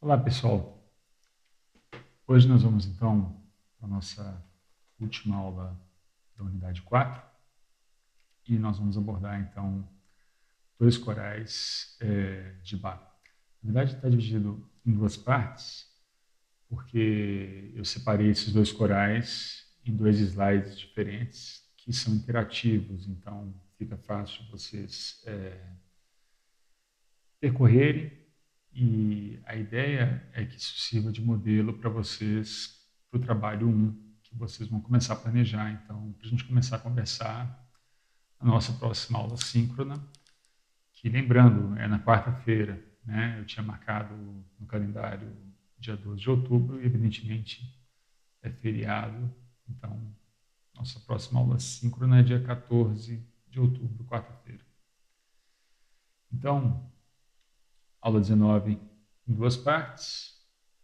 Olá, pessoal. Hoje nós vamos, então, para a nossa última aula da unidade 4 e nós vamos abordar, então, dois corais de Bach. Na verdade, está dividido em duas partes, porque eu separei esses dois corais em dois slides diferentes, que são interativos, então fica fácil vocês percorrerem, e a ideia é que isso sirva de modelo para vocês, para o trabalho 1, que vocês vão começar a planejar. Então, para a gente começar a conversar, a nossa próxima aula síncrona, que lembrando, é na quarta-feira, né? Eu tinha marcado no calendário dia 12 de outubro, e evidentemente é feriado, então nossa próxima aula síncrona é dia 14 de outubro, quarta-feira. Então, aula 19 em duas partes.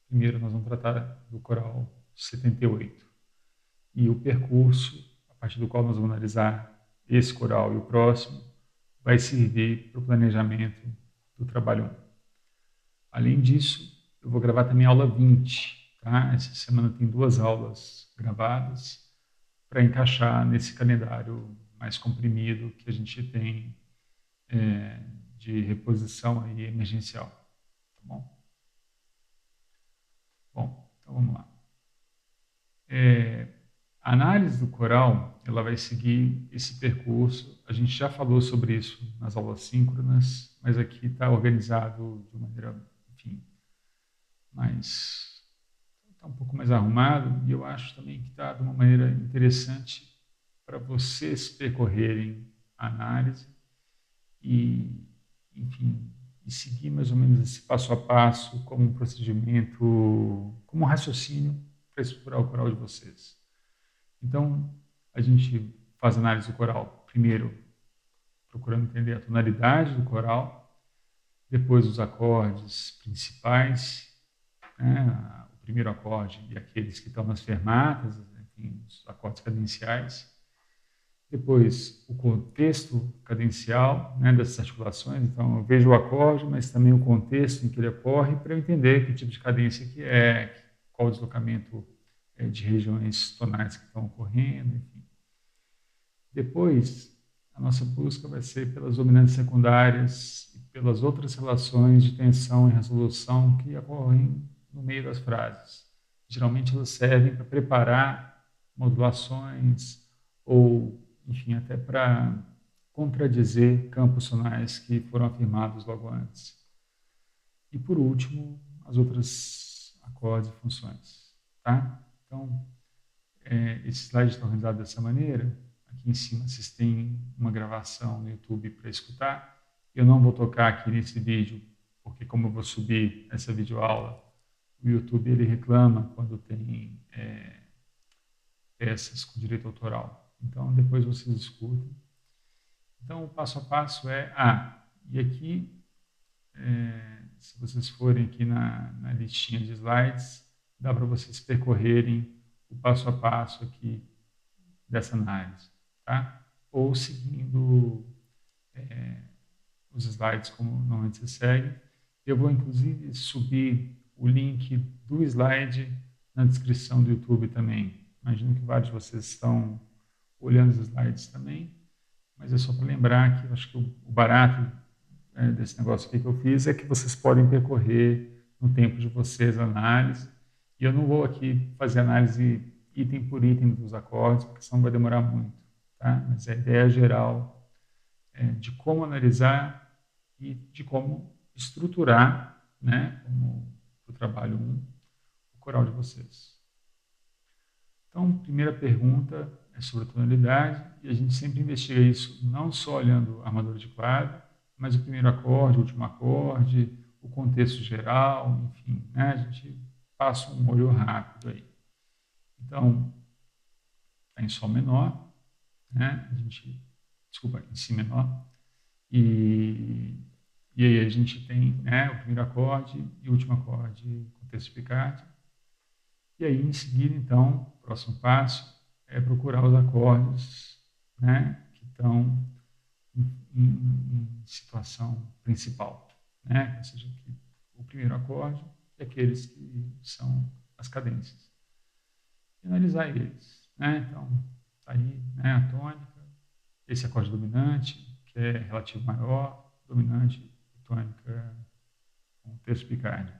Primeiro nós vamos tratar do coral 78 e o percurso a partir do qual nós vamos analisar esse coral e o próximo vai servir para o planejamento do trabalho 1. Além disso, eu vou gravar também a aula 20. Tá? Essa semana tem duas aulas gravadas para encaixar nesse calendário mais comprimido que a gente tem de reposição aí emergencial. Tá bom? Bom, então vamos lá. A análise do coral, ela vai seguir esse percurso. A gente já falou sobre isso nas aulas síncronas, mas aqui está organizado de maneira, enfim, está um pouco mais arrumado, e eu acho também que está de uma maneira interessante para vocês percorrerem a análise e, enfim, e seguir mais ou menos esse passo a passo como um procedimento, como um raciocínio para estruturar o coral de vocês. Então, a gente faz análise do coral, primeiro procurando entender a tonalidade do coral, depois os acordes principais, né, o primeiro acorde e aqueles que estão nas fermatas, enfim, os acordes cadenciais, depois o contexto cadencial, né, dessas articulações. Então eu vejo o acorde, mas também o contexto em que ele ocorre, para eu entender que tipo de cadência que é, qual o deslocamento de regiões tonais que estão ocorrendo, enfim. Depois, a nossa busca vai ser pelas dominantes secundárias e pelas outras relações de tensão e resolução que ocorrem no meio das frases. Geralmente elas servem para preparar modulações ou, enfim, até para contradizer campos tonais que foram afirmados logo antes. E, por último, as outras acordes e funções. Tá? Então, esse slide está organizado dessa maneira. Aqui em cima vocês têm uma gravação no YouTube para escutar. Eu não vou tocar aqui nesse vídeo, porque como eu vou subir essa videoaula, o YouTube ele reclama quando tem peças com direito autoral. Então, depois vocês escutem. Então, o passo a passo é... e aqui, se vocês forem aqui na listinha de slides, dá para vocês percorrerem o passo a passo aqui dessa análise, tá? Ou seguindo os slides como normalmente você segue. Eu vou, inclusive, subir o link do slide na descrição do YouTube também. Imagino que vários de vocês estão olhando os slides também, mas é só para lembrar que eu acho que o barato desse negócio aqui que eu fiz é que vocês podem percorrer no tempo de vocês a análise, e eu não vou aqui fazer análise item por item dos acordes, porque senão vai demorar muito, tá? Mas a ideia geral de como analisar e de como estruturar, né, como o trabalho 1, o coral de vocês. Então, primeira pergunta é sobre a tonalidade, e a gente sempre investiga isso não só olhando a armadura de clave, mas o primeiro acorde, o último acorde, o contexto geral, enfim, né, a gente passa um olho rápido aí. Então, está em Sol menor, né, em Si menor, e aí a gente tem, né, o primeiro acorde e o último acorde, contexto picard. E aí, em seguida, então, o próximo passo é procurar os acordes, né, que estão em situação principal, né? Ou seja, o primeiro acorde e aqueles que são as cadências. E analisar eles, né? Então, tá aí, né, a tônica, esse acorde dominante, que é relativo maior, dominante e tônica com terço picárdio.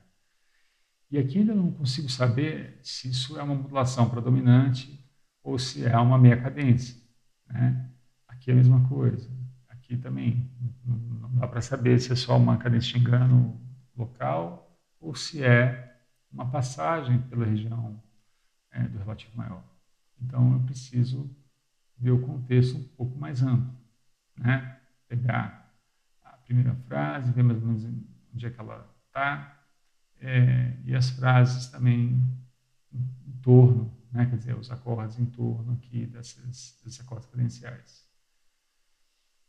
E aqui ainda não consigo saber se isso é uma modulação para dominante ou se é uma meia cadência, né? Aqui é a mesma coisa. Aqui também não dá para saber se é só uma cadência de engano local ou se é uma passagem pela região do relativo maior. Então, eu preciso ver o contexto um pouco mais amplo, né? Pegar a primeira frase, ver mais ou menos onde é que ela está, e as frases também em torno, né? Quer dizer, os acordes em torno aqui desses acordes cadenciais.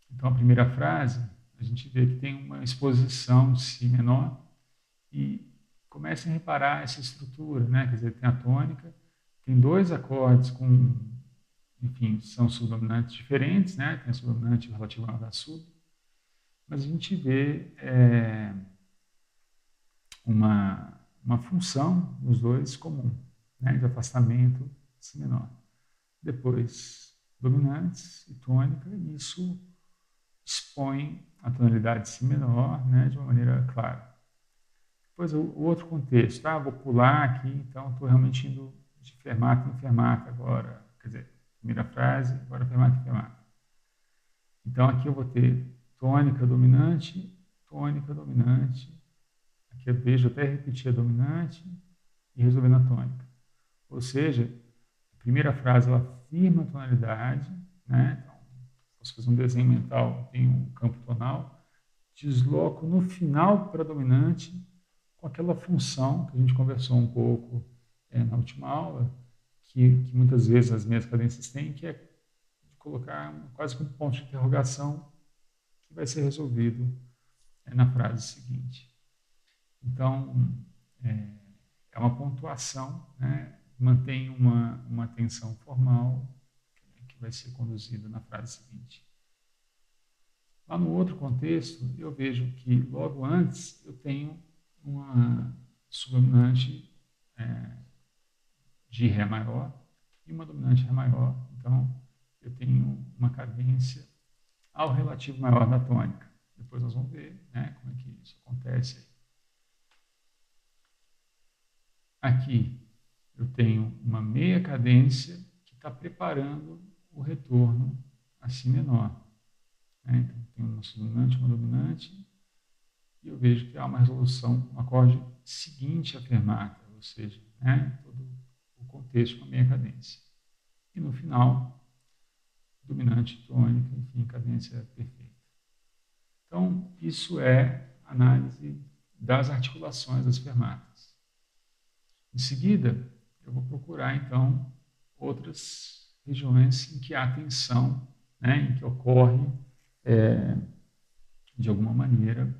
Então, a primeira frase, a gente vê que tem uma exposição de Si menor e comece a reparar essa estrutura, né? Quer dizer, tem a tônica, tem dois acordes com, enfim, são subdominantes diferentes, né? Tem a subdominante relativa à sub, mas a gente vê uma função nos dois comum, né? De afastamento Si menor. Depois, dominantes e tônica, e isso expõe a tonalidade de Si menor, né? De uma maneira clara. Depois, o outro contexto, vou pular aqui, então estou realmente indo de fermata em fermata agora, quer dizer, primeira frase, agora fermata em fermata. Então, aqui eu vou ter tônica dominante, aqui eu vejo até repetir a dominante e resolver na tônica. Ou seja, a primeira frase ela firma a tonalidade, né? Então, posso fazer um desenho mental, tem um campo tonal, desloco no final para a dominante, com aquela função que a gente conversou um pouco na última aula, que muitas vezes as minhas cadências têm, que é de colocar quase que um ponto de interrogação que vai ser resolvido na frase seguinte. Então, é uma pontuação, né? Mantém uma tensão formal que vai ser conduzida na frase seguinte. Lá no outro contexto, eu vejo que logo antes eu tenho uma subdominante de Ré maior e uma dominante Ré maior. Então, eu tenho uma cadência ao relativo maior da tônica. Depois nós vamos ver, né, como é que isso acontece. Aqui eu tenho uma meia cadência que está preparando o retorno a Si menor. Então, tenho uma subdominante, uma dominante, e eu vejo que há uma resolução, um acorde seguinte à fermata, ou seja, todo o contexto com a meia cadência. E no final, dominante, tônica, enfim, cadência perfeita. Então, isso é análise das articulações das fermatas. Em seguida, eu vou procurar, então, outras regiões em que há tensão, em que ocorre, de alguma maneira,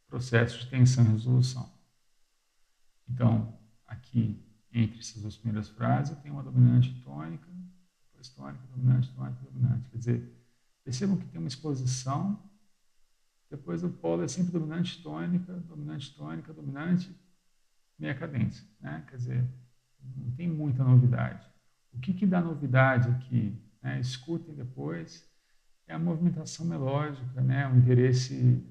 processo de tensão e resolução. Então, aqui, entre essas duas primeiras frases, tem uma dominante tônica, depois tônica, dominante, dominante. Quer dizer, percebam que tem uma exposição, depois o polo é sempre dominante, tônica, dominante, meia cadência. Né? Quer dizer, não tem muita novidade. O que dá novidade aqui, escutem depois, é a movimentação melódica, o interesse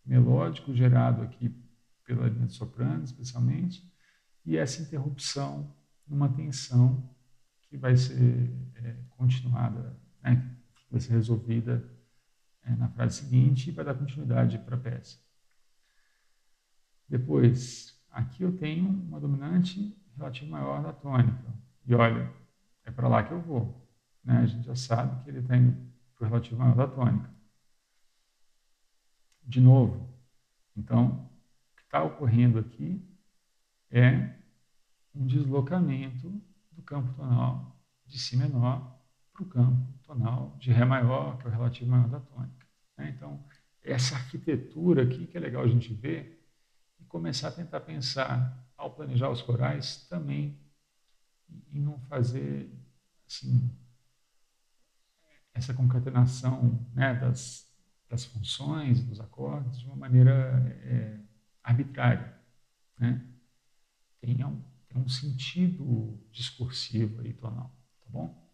melódico gerado aqui pela linha de soprano, especialmente, e essa interrupção numa tensão que vai ser continuada, que vai ser resolvida na frase seguinte e vai dar continuidade para a peça. Depois, aqui eu tenho uma dominante relativa maior da tônica. E olha, é para lá que eu vou. A gente já sabe que ele está indo para o relativo maior da tônica. De novo, então, o que está ocorrendo aqui é um deslocamento do campo tonal de Si menor para o campo tonal de Ré maior, que é o relativo maior da tônica. Então, essa arquitetura aqui que é legal a gente ver e começar a tentar pensar, ao planejar os corais, também em não fazer assim, essa concatenação das funções, dos acordes, de uma maneira arbitrária. né, tenha um sentido discursivo aí tonal, tá bom?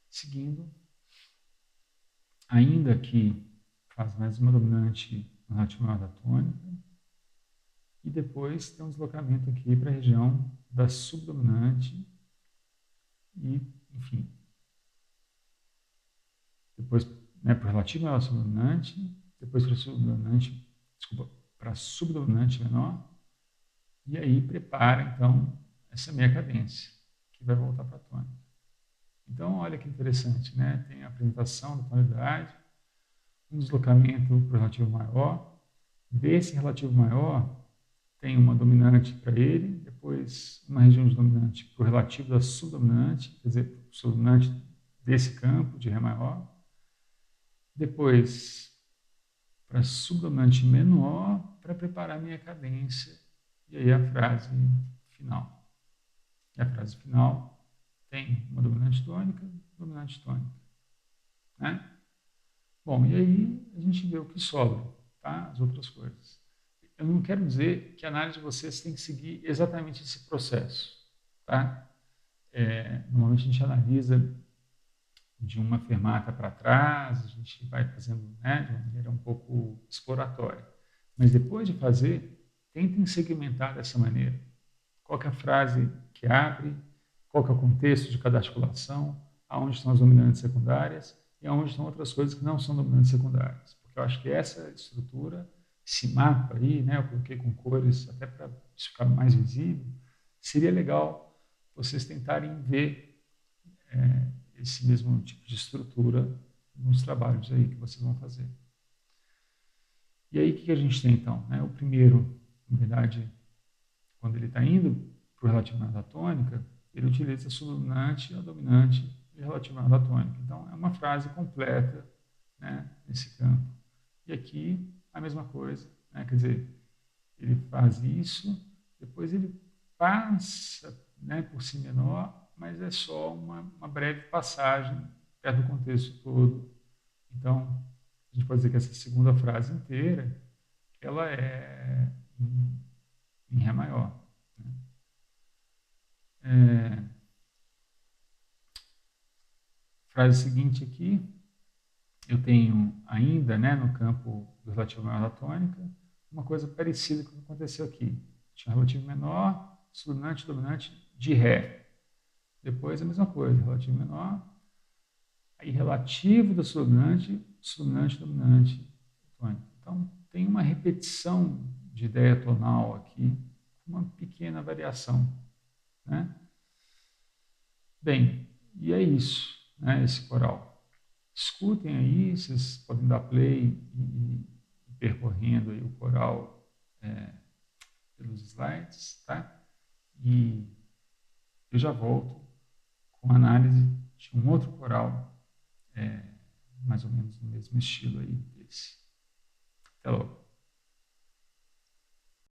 Seguindo, ainda que faz mais uma dominante no relativo maior da tônica, e depois tem um deslocamento aqui para a região da subdominante e, enfim, depois, né, para o relativo maior subdominante, depois para a subdominante, desculpa, para a subdominante menor, e aí prepara, então, essa meia cadência, que vai voltar para a tônica. Então, olha que interessante, né? Tem a apresentação da tonalidade, um deslocamento para o relativo maior, desse relativo maior, tem uma dominante para ele, depois uma região de dominante para o relativo da subdominante, quer dizer, subdominante desse campo de Ré maior, depois para subdominante menor para preparar a minha cadência, e aí a frase final. E a frase final tem uma dominante tônica, né? Bom, e aí a gente vê o que sobra, tá? As outras coisas. Eu não quero dizer que a análise de vocês tem que seguir exatamente esse processo, tá? Normalmente a gente analisa de uma fermata para trás, a gente vai fazendo, né, de uma maneira um pouco exploratória. Mas depois de fazer, tentem segmentar dessa maneira. Qual que é a frase que abre, qual que é o contexto de cada articulação, aonde estão as dominantes secundárias e aonde estão outras coisas que não são dominantes secundárias. Porque eu acho que essa estrutura, esse mapa aí, né, eu coloquei com cores até para isso ficar mais visível, seria legal vocês tentarem ver esse mesmo tipo de estrutura nos trabalhos aí que vocês vão fazer. E aí o que a gente tem então? O primeiro, na verdade, quando ele está indo para o relativo maior da tônica, ele utiliza a subdominante, a dominante e o relativo maior da tônica. Então, é uma frase completa, né, nesse campo. E aqui, a mesma coisa, né, quer dizer, ele faz isso, depois ele passa, né, por si menor, mas é só uma breve passagem perto do contexto todo. Então, a gente pode dizer que essa segunda frase inteira, ela é em Ré maior. Frase seguinte aqui, eu tenho ainda, né, no campo do relativo maior da tônica, uma coisa parecida com o que aconteceu aqui. Tinha um relativo menor, subdominante, dominante de Ré. Depois a mesma coisa, relativo menor, aí relativo da subdominante, subdominante, dominante, tônica. Então, tem uma repetição de ideia tonal aqui, uma pequena variação, né? Bem, e é isso, né, esse coral. Escutem aí, vocês podem dar play e percorrendo aí o coral pelos slides, tá? E eu já volto com análise de um outro coral, mais ou menos no mesmo estilo aí desse. Até logo.